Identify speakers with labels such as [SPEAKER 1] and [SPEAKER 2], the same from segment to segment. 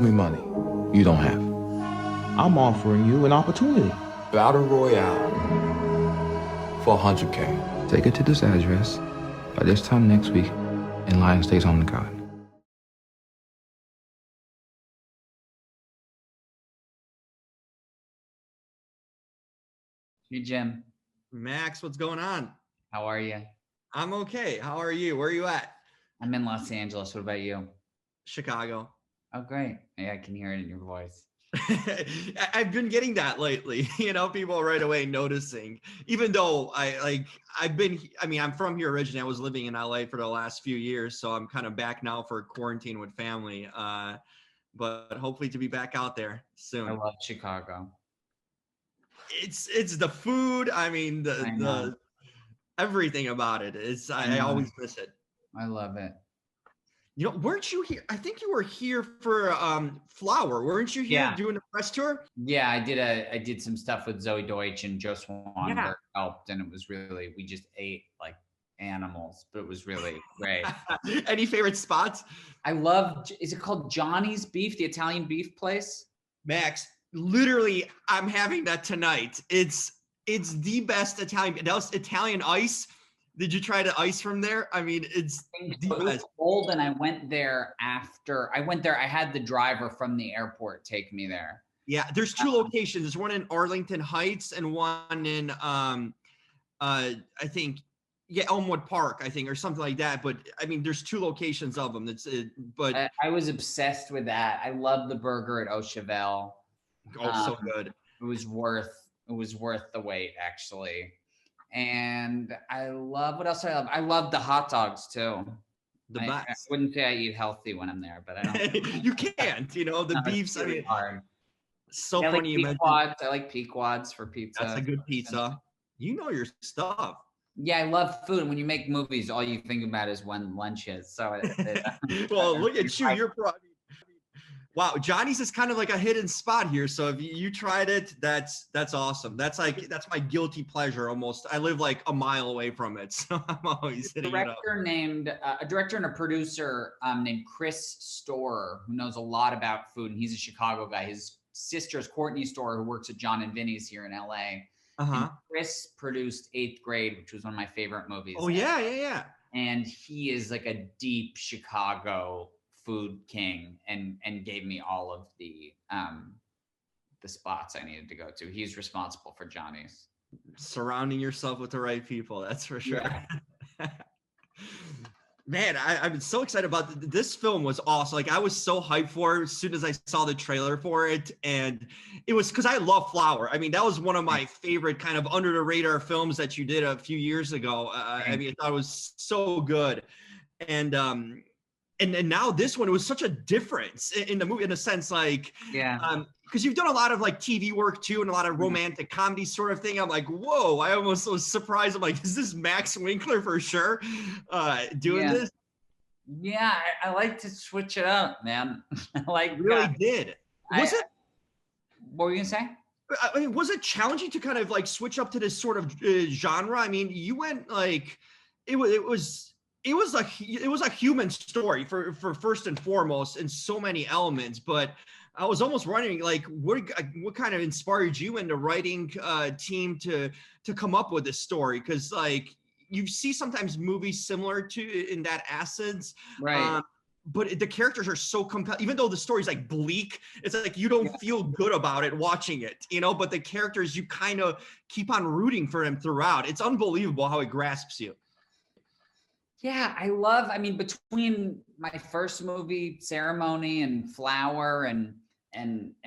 [SPEAKER 1] offered me money you don't have. I'm offering you an opportunity. Battle Royale for 100K. Take it to this address by this time next week, and Lion stays on the card.
[SPEAKER 2] Hey, Jim.
[SPEAKER 3] Max, what's going on?
[SPEAKER 2] How are you?
[SPEAKER 3] I'm okay. How are you? Where are you at?
[SPEAKER 2] I'm in Los Angeles. What about you?
[SPEAKER 3] Chicago.
[SPEAKER 2] Oh, great. Yeah, I can hear it in your voice.
[SPEAKER 3] I've been getting that lately, people right away noticing, even though I'm from here originally. I was living in LA for the last few years, so I'm kind of back now for quarantine with family. But hopefully to be back out there soon.
[SPEAKER 2] I love Chicago.
[SPEAKER 3] It's the food. I mean, the everything about it. I always miss it.
[SPEAKER 2] I love it.
[SPEAKER 3] Weren't you here? I think you were here for Flower. Weren't you here doing a press tour?
[SPEAKER 2] Yeah, I did some stuff with Zoe Deutsch and Joe Swanberg helped, and it was really, we just ate like animals, but it was really great.
[SPEAKER 3] Any favorite spots?
[SPEAKER 2] I love, is it called Johnny's Beef, the Italian beef place?
[SPEAKER 3] Max, literally, I'm having that tonight. It's the best Italian. That was Italian ice. Did you try the ice from there? I mean, it's the best.
[SPEAKER 2] Cold, and I went there after. I went there. I had the driver from the airport take me there.
[SPEAKER 3] Yeah, there's two locations. There's one in Arlington Heights and one in I think Elmwood Park, I think, or something like that. But I mean, there's two locations of them. But
[SPEAKER 2] I was obsessed with that. I love the burger at Au Cheval.
[SPEAKER 3] Oh, so good.
[SPEAKER 2] It was worth the wait, actually. And I love, what else I love? I love the hot dogs too. I wouldn't say I eat healthy when I'm there, but I don't.
[SPEAKER 3] You can't, the beef's
[SPEAKER 2] really hard.
[SPEAKER 3] So funny you mentioned.
[SPEAKER 2] I like Pequods for pizza.
[SPEAKER 3] That's a good pizza. You know your stuff.
[SPEAKER 2] Yeah, I love food. When you make movies, all you think about is when lunch is. So,
[SPEAKER 3] well, look at you. You're probably. Wow, Johnny's is kind of like a hidden spot here. So if you tried it, that's awesome. That's my guilty pleasure almost. I live like a mile away from it, so I'm always hitting it up.
[SPEAKER 2] A director and a producer named Chris Storer, who knows a lot about food, and he's a Chicago guy. His sister's Courtney Storer, who works at John and Vinny's here in LA. And Chris produced 8th Grade, which was one of my favorite movies.
[SPEAKER 3] Oh yeah.
[SPEAKER 2] And he is like a deep Chicago food king, and gave me all of the spots I needed to go to. He's responsible for Johnny's.
[SPEAKER 3] Surrounding yourself with the right people, that's for sure. Yeah. Man, I'm so excited about this film. Was awesome. Like, I was so hyped for it as soon as I saw the trailer for it, and it was because I love Flower. I mean, that was one of my favorite kind of under the radar films that you did a few years ago. I mean, I thought it was so good, and now this one, it was such a difference in the movie, in a sense, like, because you've done a lot of like TV work too, and a lot of romantic comedy sort of thing. I'm like, whoa, I almost was surprised. I'm like, is this Max Winkler for sure doing this?
[SPEAKER 2] Yeah, I like to switch it up, man.
[SPEAKER 3] Did. What
[SPEAKER 2] were you gonna say?
[SPEAKER 3] I mean, was it challenging to kind of like switch up to this sort of genre? I mean, you went like, it was a human story for first and foremost, in so many elements. But I was almost wondering, like, what kind of inspired you and the writing team to come up with this story? Because like, you see sometimes movies similar to in that essence,
[SPEAKER 2] right?
[SPEAKER 3] But the characters are so compelling. Even though the story's like bleak, it's like you don't feel good about it watching it, But the characters, you kind of keep on rooting for them throughout. It's unbelievable how it grasps you.
[SPEAKER 2] Yeah, I mean, between my first movie, Ceremony, and Flower, and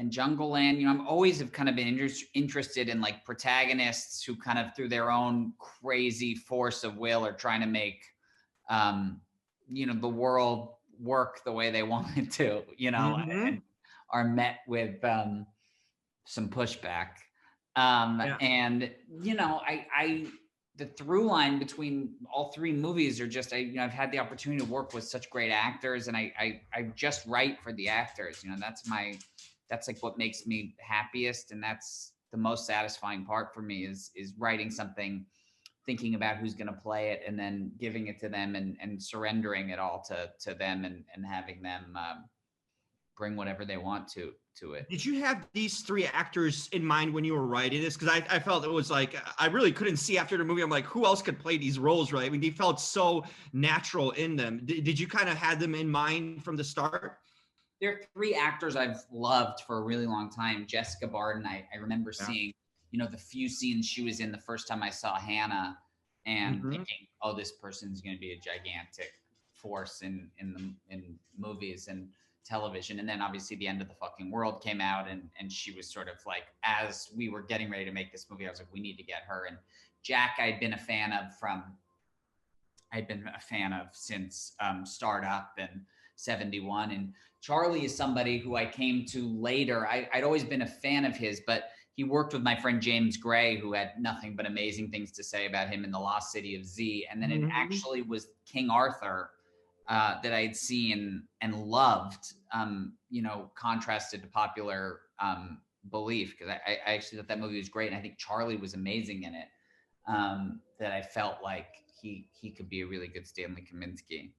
[SPEAKER 2] Jungleland, I'm always have kind of been interested in like protagonists who kind of through their own crazy force of will are trying to make, the world work the way they want it to, and are met with some pushback. And, the through line between all three movies are just, I've had the opportunity to work with such great actors, and I just write for the actors. That's like what makes me happiest. And that's the most satisfying part for me is writing something, thinking about who's going to play it, and then giving it to them and surrendering it all to them, and having them, bring whatever they want to it.
[SPEAKER 3] Did you have these three actors in mind when you were writing this? Because I felt it was like, I really couldn't see after the movie. I'm like, who else could play these roles, right? I mean, they felt so natural in them. Did you kind of had them in mind from the start?
[SPEAKER 2] There are three actors I've loved for a really long time. Jessica Barden, I remember seeing, the few scenes she was in the first time I saw Hannah, and thinking, oh, this person's going to be a gigantic force in movies and television. And then obviously The End of the Fucking World came out, and she was sort of like, as we were getting ready to make this movie, I was like, we need to get her. And Jack, I'd been a fan of since Startup and 71. And Charlie is somebody who I came to later. I'd always been a fan of his, but he worked with my friend James Gray, who had nothing but amazing things to say about him in The Lost City of Z. And then it actually was King Arthur that I'd seen and loved, contrasted to popular belief, because I actually thought that movie was great. And I think Charlie was amazing in it, that I felt like he could be a really good Stanley Kaminsky.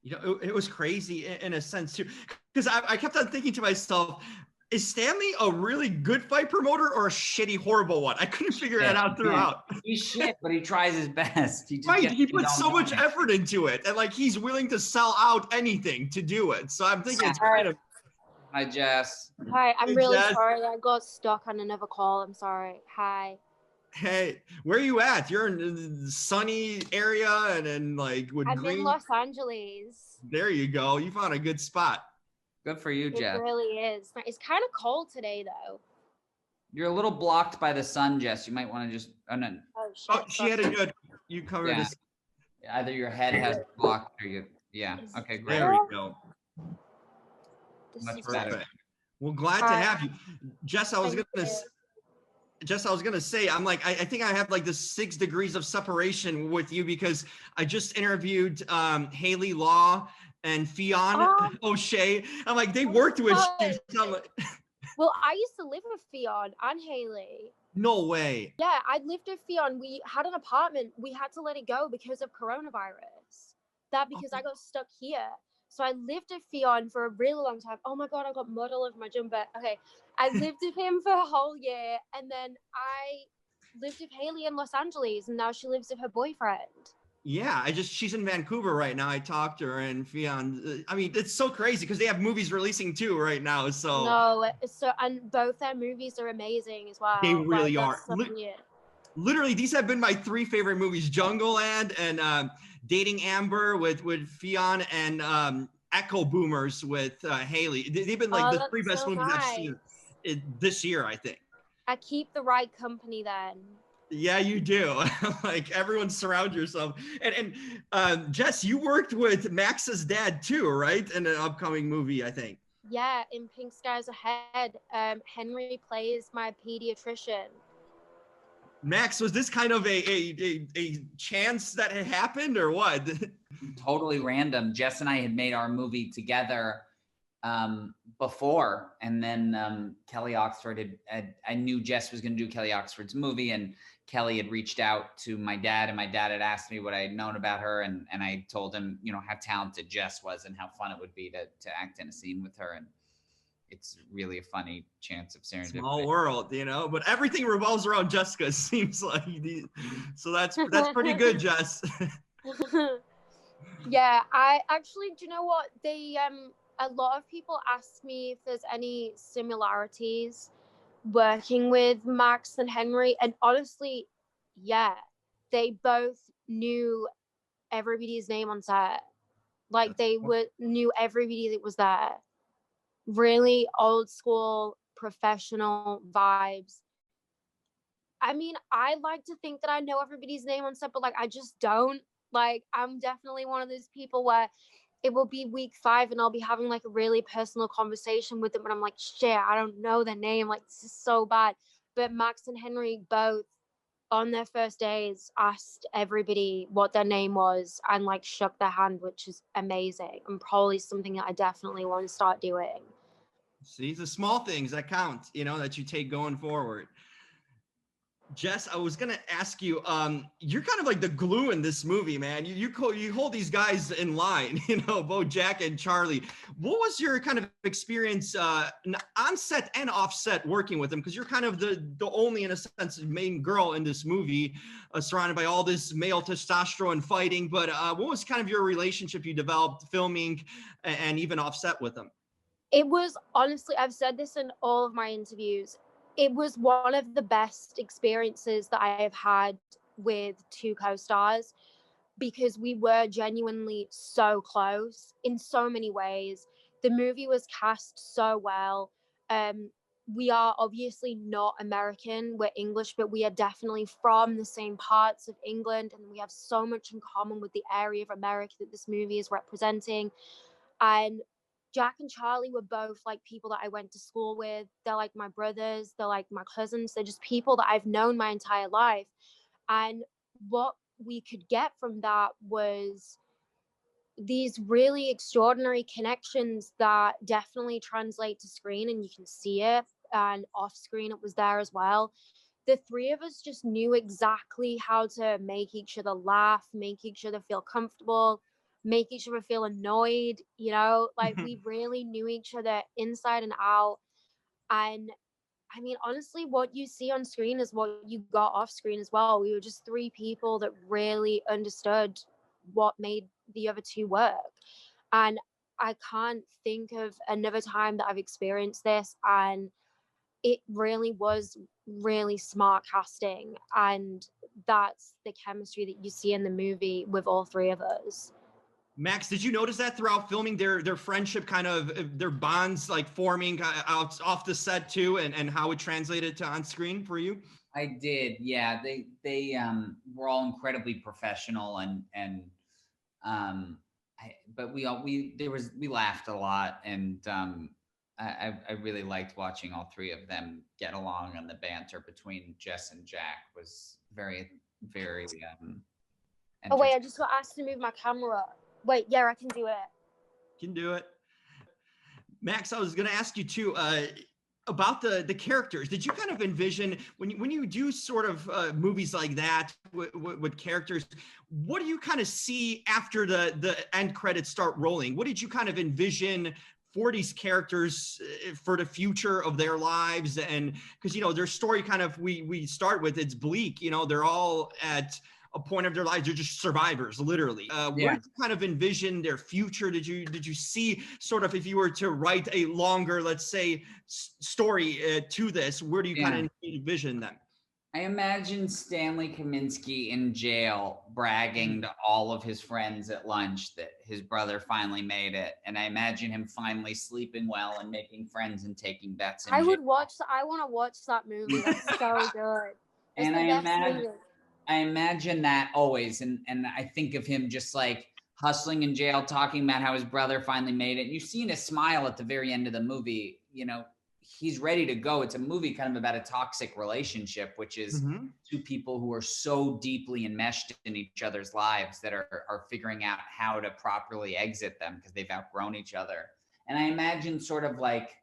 [SPEAKER 3] It was crazy in a sense too, because I kept on thinking to myself, is Stanley a really good fight promoter or a shitty, horrible one? I couldn't figure that out throughout.
[SPEAKER 2] He's shit, but he tries his best. He
[SPEAKER 3] puts so much effort into it, and like he's willing to sell out anything to do it. So I'm thinking it's kind of.
[SPEAKER 2] Hi, Jess.
[SPEAKER 4] Hi, I'm really sorry. I got stuck on another call. I'm sorry. Hi.
[SPEAKER 3] Hey, where are you at? You're in the sunny area and then like with
[SPEAKER 4] I'm
[SPEAKER 3] green.
[SPEAKER 4] in Los Angeles.
[SPEAKER 3] There you go. You found a good spot.
[SPEAKER 2] Good for you, Jess.
[SPEAKER 4] It really is. It's kind of cold today, though.
[SPEAKER 2] You're a little blocked by the sun, Jess. You might want to just. Oh, no.
[SPEAKER 4] Oh, shit.
[SPEAKER 3] Oh, she had a good. You covered this.
[SPEAKER 2] Either your head has blocked or you. Yeah. Okay, great.
[SPEAKER 3] There we go.
[SPEAKER 2] Much better.
[SPEAKER 3] Well, glad to have you, Jess. I was gonna say, I'm like, I think I have like the 6 degrees of separation with you, because I just interviewed Haley Law and Fionn O'Shea. I'm like, they worked with you. So like,
[SPEAKER 4] well, I used to live with Fionn and Haley.
[SPEAKER 3] No way.
[SPEAKER 4] Yeah, I lived with Fionn. We had an apartment. We had to let it go because of coronavirus. Because I got stuck here. So I lived with Fionn for a really long time. Oh my God, I got mud all over my jumper. Okay. I lived with him for a whole year. And then I lived with Haley in Los Angeles, and now she lives with her boyfriend.
[SPEAKER 3] Yeah, she's in Vancouver right now. I talked to her, and Fionn, I mean, it's so crazy because they have movies releasing too right now. So
[SPEAKER 4] and both their movies are amazing as well.
[SPEAKER 3] They really are.
[SPEAKER 4] Literally,
[SPEAKER 3] these have been my 3 favorite movies: Jungleland and Dating Amber with Fionn, and Echo Boomers with Haley. They've been like the 3 best movies I've seen this year, I think.
[SPEAKER 4] I keep the right company then.
[SPEAKER 3] Yeah, you do. Like, everyone surround yourself. And Jess, you worked with Max's dad too, right? In an upcoming movie, I think.
[SPEAKER 4] Yeah, in Pink Skies Ahead. Henry plays my pediatrician.
[SPEAKER 3] Max, was this kind of a chance that had happened, or what?
[SPEAKER 2] Totally random. Jess and I had made our movie together before, and then Kelly Oxford I knew Jess was going to do Kelly Oxford's movie, and Kelly had reached out to my dad, and my dad had asked me what I had known about her, and I told him, how talented Jess was and how fun it would be to act in a scene with her. And it's really a funny chance of serendipity.
[SPEAKER 3] Small world, but everything revolves around Jessica, it seems like. So that's pretty good, Jess.
[SPEAKER 4] Yeah, I actually, do you know what? A lot of people ask me if there's any similarities working with Max and Henry, and honestly, yeah, they both knew everybody's name on set. Like, they knew everybody that was there. Really old school, professional vibes. I mean, I like to think that I know everybody's name on set, but like, I just don't. Like, I'm definitely one of those people where it will be week 5 and I'll be having like a really personal conversation with them, and I'm like, shit, I don't know their name. Like, this is so bad. But Max and Henry both, on their first days, asked everybody what their name was and like shook their hand, which is amazing, and probably something that I definitely want to start doing.
[SPEAKER 3] See, the small things that count, that you take going forward. Jess, I was gonna ask you. You're kind of like the glue in this movie, man. You hold these guys in line, both Jack and Charlie. What was your kind of experience on set and off set working with them? Because you're kind of the only, in a sense, main girl in this movie, surrounded by all this male testosterone fighting. But what was kind of your relationship you developed filming and even off set with them?
[SPEAKER 4] It was honestly, I've said this in all of my interviews, it was one of the best experiences that I have had with two co-stars because we were genuinely so close in so many ways. The movie was cast so well. We are obviously not American, we're English, but we are definitely from the same parts of England, and we have so much in common with the area of America that this movie is representing. And Jack and Charlie were both like people that I went to school with. They're like my brothers, they're like my cousins, they're just people that I've known my entire life. And what we could get from that was these really extraordinary connections that definitely translate to screen, and you can see it, and off screen it was there as well. The three of us just knew exactly how to make each other laugh, make each other feel comfortable, make each other feel annoyed, like we really knew each other inside and out. And I mean, honestly, what you see on screen is what you got off screen as well. We were just three people that really understood what made the other two work. And I can't think of another time that I've experienced this. And it really was really smart casting. And that's the chemistry that you see in the movie with all three of us.
[SPEAKER 3] Max, did you notice that throughout filming their friendship, kind of their bonds like forming out off the set too, and how it translated to on screen for you?
[SPEAKER 2] I did, yeah. They were all incredibly professional but we laughed a lot, and I really liked watching all three of them get along, and the banter between Jess and Jack was very, very
[SPEAKER 4] Oh wait, I just got asked to move my camera. Wait, yeah, I can do it.
[SPEAKER 3] Can do it. Max, I was going to ask you too about the characters. Did you kind of envision when you do sort of movies like that with characters, what do you kind of see after the end credits start rolling? What did you kind of envision for these characters for the future of their lives? And because their story kind of we start with, it's bleak. They're all at a point of their lives, they're just survivors, literally. Where did you kind of envision their future? Did you see sort of, if you were to write a longer, let's say, story to this, where do you kind of envision them?
[SPEAKER 2] I imagine Stanley Kaminsky in jail bragging to all of his friends at lunch that his brother finally made it. And I imagine him finally sleeping well and making friends and taking bets.
[SPEAKER 4] I want to watch that movie. That's so good. It's
[SPEAKER 2] and I imagine that always. And I think of him just like hustling in jail, talking about how his brother finally made it. And you've seen a smile at the very end of the movie. He's ready to go. It's a movie kind of about a toxic relationship, which is two people who are so deeply enmeshed in each other's lives that are figuring out how to properly exit them because they've outgrown each other. And I imagine sort of like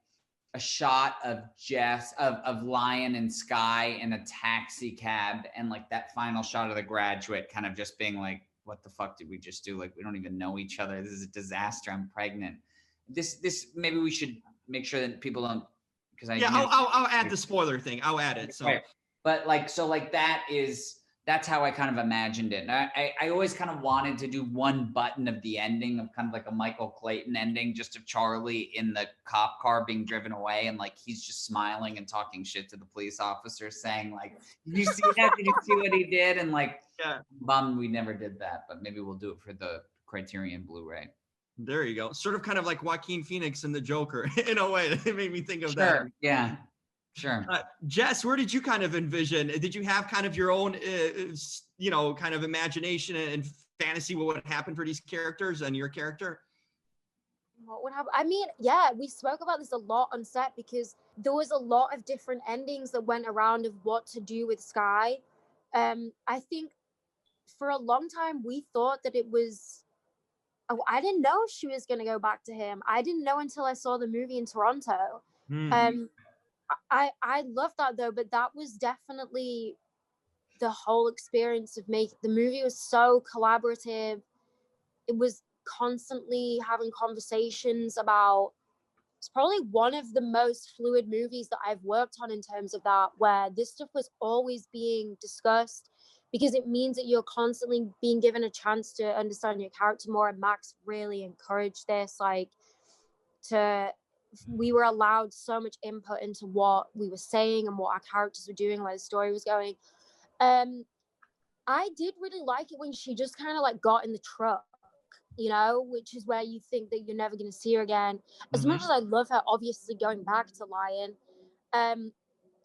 [SPEAKER 2] a shot of Jess, of Lion and Sky in a taxi cab, and like that final shot of The Graduate kind of just being like, what the fuck did we just do? Like, we don't even know each other. This is a disaster. I'm pregnant. This maybe we should make sure that people don't, because
[SPEAKER 3] I'll add the spoiler thing. I'll add it. So,
[SPEAKER 2] right. But that's how I kind of imagined it. And I always kind of wanted to do one button of the ending of kind of like a Michael Clayton ending, just of Charlie in the cop car being driven away. And like, he's just smiling and talking shit to the police officer saying like, did you see that? Did you see what he did? And like, bummed we never did that, but maybe we'll do it for the Criterion Blu-ray.
[SPEAKER 3] There you go. Sort of kind of like Joaquin Phoenix in The Joker in a way. It made me think of that.
[SPEAKER 2] Yeah. Sure.
[SPEAKER 3] Jess, where did you kind of envision? Did you have kind of your own, kind of imagination and fantasy what would happen for these characters and your character?
[SPEAKER 4] What would happen? I mean, yeah, we spoke about this a lot on set because there was a lot of different endings that went around of what to do with Sky. I think for a long time we thought that it was. I didn't know if she was going to go back to him. I didn't know until I saw the movie in Toronto. I love that though, but that was definitely the whole experience of making the movie was so collaborative. It was constantly having conversations about, it's probably one of the most fluid movies that I've worked on in terms of that, where this stuff was always being discussed, because it means that you're constantly being given a chance to understand your character more. And Max really encouraged this, like, we were allowed so much input into what we were saying and what our characters were doing, where the story was going. I did really like it when she just kind of like got in the truck, you know, which is where you think that you're never going to see her again. As much as I love her, obviously, going back to Lion,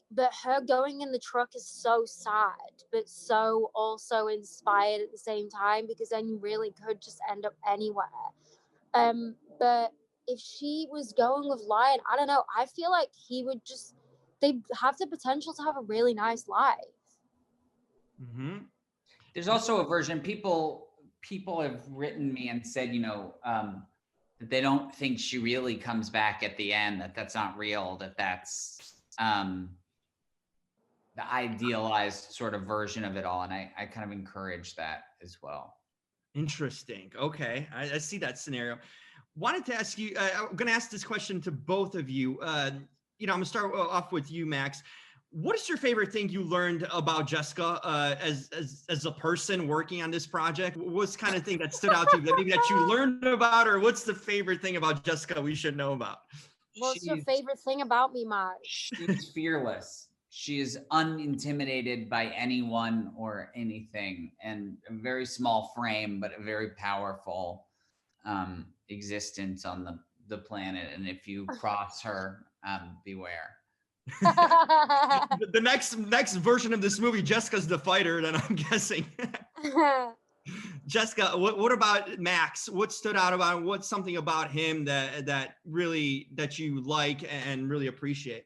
[SPEAKER 4] but her going in the truck is so sad, but so also inspired at the same time, because then you really could just end up anywhere. But if she was going with Lion, I don't know, I feel like they have the potential to have a really nice life.
[SPEAKER 2] There's also a version, people have written me and said, you know, that they don't think she really comes back at the end, that's not real, that's the idealized sort of version of it all. And I kind of encourage that as well.
[SPEAKER 3] Interesting. Okay. I see that scenario. Wanted to ask you, I'm going to ask this question to both of you. You know, I'm going to start off with you, Max. What is your favorite thing you learned about Jessica as a person working on this project? What's the kind of thing that stood out to you, that maybe that you learned about, or what's the favorite thing about Jessica we should know about?
[SPEAKER 4] What's your favorite thing about me, Max?
[SPEAKER 2] She's fearless. She is unintimidated by anyone or anything, and a very small frame, but a very powerful existence on the planet. And if you cross her, beware.
[SPEAKER 3] The next version of this movie, Jessica's the fighter, then I'm guessing. Jessica, what about Max? What stood out about him? What's something about him that you like and really appreciate?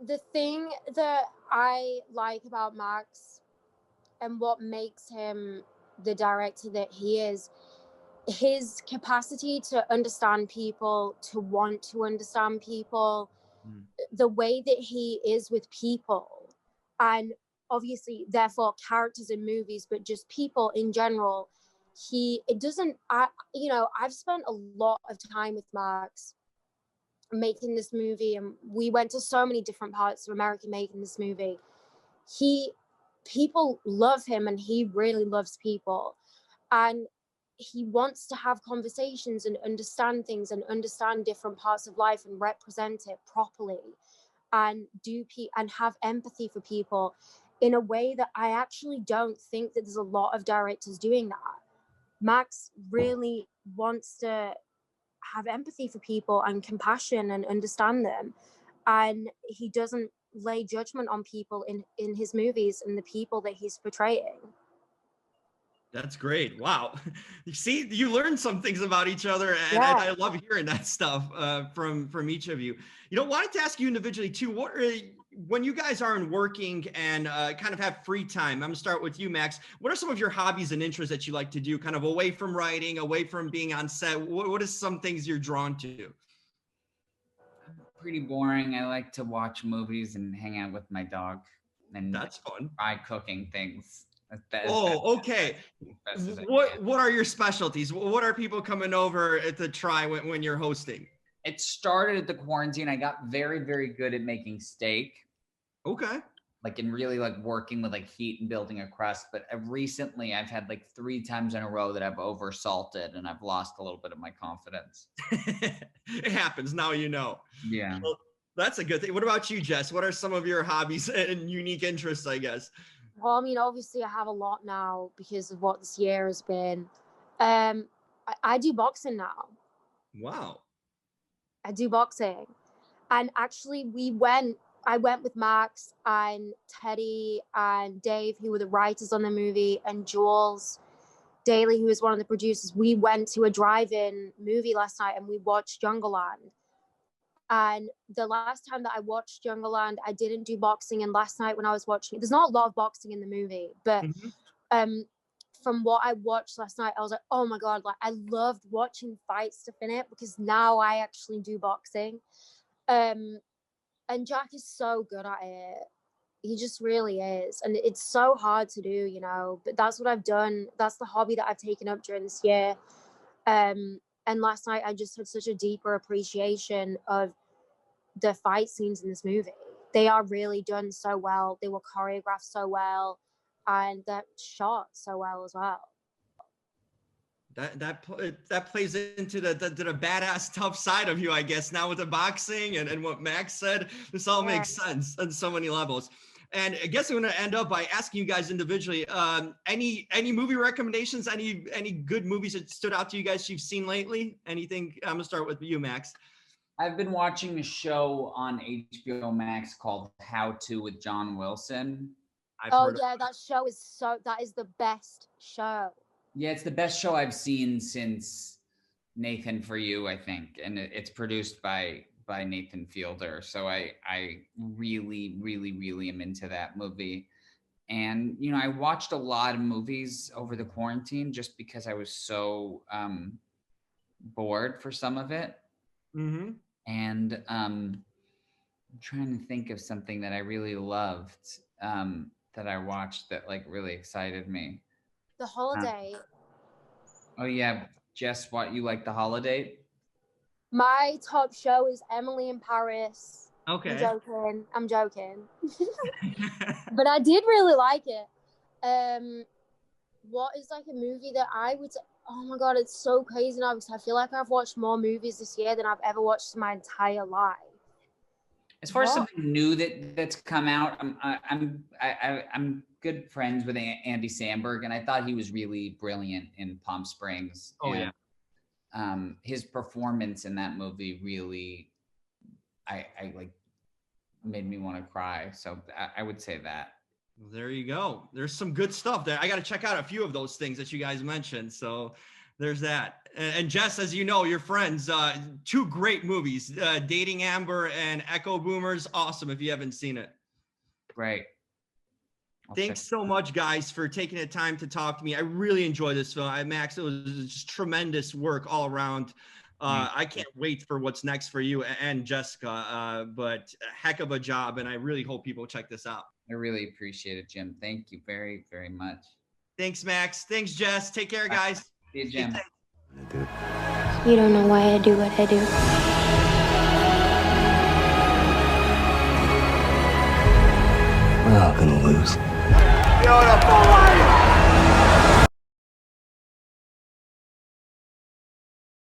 [SPEAKER 4] The thing that I like about Max and what makes him the director that he is, his capacity to understand people, to want to understand people, the way that he is with people, and obviously therefore characters in movies, but just people in general. I've spent a lot of time with Max making this movie, and we went to so many different parts of America making this movie. People love him, and he really loves people, and he wants to have conversations and understand things and understand different parts of life and represent it properly, and have empathy for people in a way that I actually don't think that there's a lot of directors doing that. Max really wants to have empathy for people and compassion and understand them, and he doesn't lay judgment on people in his movies and the people that he's portraying.
[SPEAKER 3] That's great. Wow. You see, you learn some things about each other, and I love hearing that stuff from each of you. You know, wanted to ask you individually too, when you guys aren't working and kind of have free time, I'm gonna start with you, Max. What are some of your hobbies and interests that you like to do, kind of away from writing, away from being on set? What is some things you're drawn to?
[SPEAKER 2] Pretty boring. I like to watch movies and hang out with my dog. And
[SPEAKER 3] that's fun.
[SPEAKER 2] Try cooking things.
[SPEAKER 3] Okay. What are your specialties? What are people coming over to try when you're hosting?
[SPEAKER 2] It started at the quarantine. I got very, very good at making steak.
[SPEAKER 3] Okay.
[SPEAKER 2] Like, and really like working with like heat and building a crust. But recently I've had like 3 times in a row that I've over salted and I've lost a little bit of my confidence.
[SPEAKER 3] It happens. Now you know.
[SPEAKER 2] Yeah.
[SPEAKER 3] Well, that's a good thing. What about you, Jess? What are some of your hobbies and unique interests, I guess?
[SPEAKER 4] Well, I mean, obviously I have a lot now because of what this year has been. I do boxing now.
[SPEAKER 3] Wow.
[SPEAKER 4] I do boxing. And actually I went with Max and Teddy and Dave, who were the writers on the movie, and Jules Daly, who was one of the producers. We went to a drive-in movie last night and we watched Jungleland. And the last time that I watched Jungleland, I didn't do boxing. And last night when I was watching it, there's not a lot of boxing in the movie, but from what I watched last night, I was like, oh my God, like I loved watching fight stuff in it, because now I actually do boxing. And Jack is so good at it. He just really is. And it's so hard to do, you know, but that's what I've done. That's the hobby that I've taken up during this year. And last night I just had such a deeper appreciation of the fight scenes in this movie. They are really done so well. They were choreographed so well, and they're shot so well as well.
[SPEAKER 3] That plays into the badass tough side of you, I guess, now with the boxing and what Max said. This all makes sense on so many levels. And I guess I'm going to end up by asking you guys individually, any movie recommendations, any good movies that stood out to you guys you've seen lately? Anything? I'm going to start with you, Max.
[SPEAKER 2] I've been watching a show on HBO Max called How To with John Wilson.
[SPEAKER 4] That show is that is the best show.
[SPEAKER 2] Yeah, it's the best show I've seen since Nathan For You, I think. And it's produced by Nathan Fielder. So I really, really, really am into that movie. And, you know, I watched a lot of movies over the quarantine just because I was so bored for some of it.
[SPEAKER 3] Mm-hmm.
[SPEAKER 2] And I'm trying to think of something that I really loved that I watched that like really excited me.
[SPEAKER 4] The Holiday.
[SPEAKER 2] Oh yeah, Jess, what, you like The Holiday?
[SPEAKER 4] My top show is Emily in Paris.
[SPEAKER 3] Okay.
[SPEAKER 4] I'm joking. But I did really like it. What is like a movie that I would say, oh my God, it's so crazy now because I feel like I've watched more movies this year than I've ever watched in my entire life.
[SPEAKER 2] As far as something new that's come out, I'm good friends with Andy Samberg, and I thought he was really brilliant in Palm Springs.
[SPEAKER 3] Yeah.
[SPEAKER 2] His performance in that movie really, I like, made me want to cry. So I would say that.
[SPEAKER 3] Well, there you go. There's some good stuff there. I got to check out a few of those things that you guys mentioned. So there's that. And Jess, as you know, your friends, two great movies, Dating Amber and Echo Boomers. Awesome if you haven't seen it.
[SPEAKER 2] Right.
[SPEAKER 3] Thanks so much, guys, for taking the time to talk to me. I really enjoyed this film. Max, it was just tremendous work all around. I can't wait for what's next for you and Jessica, but a heck of a job. And I really hope people check this out.
[SPEAKER 2] I really appreciate it, Jim. Thank you very, very much.
[SPEAKER 3] Thanks, Max. Thanks, Jess. Take care, guys.
[SPEAKER 2] See you, Jim.
[SPEAKER 4] You don't know why I do what I do.
[SPEAKER 5] We're not gonna lose.
[SPEAKER 6] Beautiful.